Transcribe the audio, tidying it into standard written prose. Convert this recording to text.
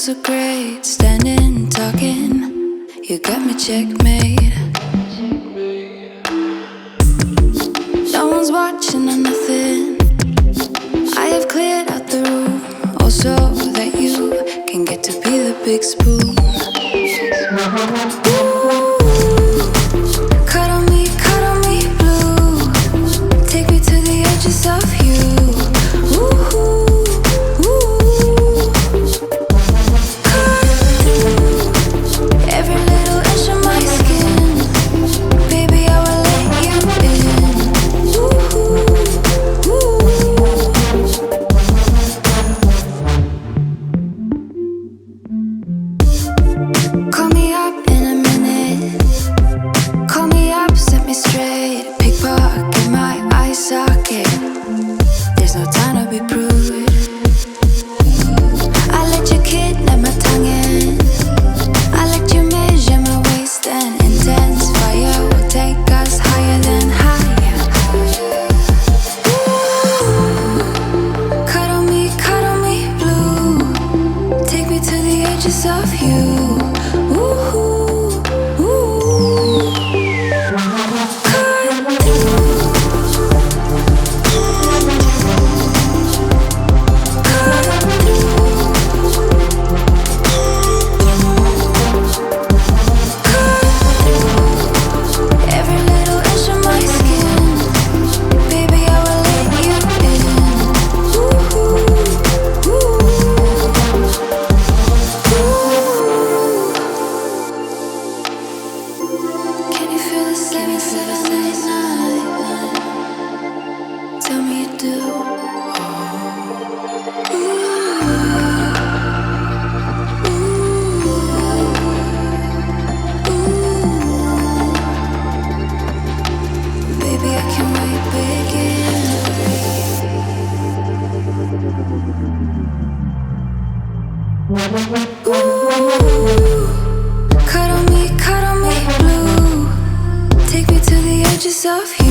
so great, standing, talking. You got me checkmate. No one's watching or nothing. I have cleared out the room, also that you can get to be the big spoon. Ooh, cuddle me blue. Take me to the edges of you. Ooh, ooh. Cut through every little inch of my skin. Baby, I will let you in. Ooh, ooh. Call me up in a minute. Call me up, set me straight. Pickpocket my eye socket. There's no time to be prude. I let you kidnap my tongue and I let you measure my waist, and intense fire will take us higher than higher. Ooh, cuddle me blue. Take me to the edges of you. Ooh, ooh. Cut through. Every little inch of my skin, baby, I will let you in. Ooh, ooh. Can you feel the 779? Tell me you do. Baby, I can't wait, begin. Ooh, cuddle me blue. Take me to the edges of you.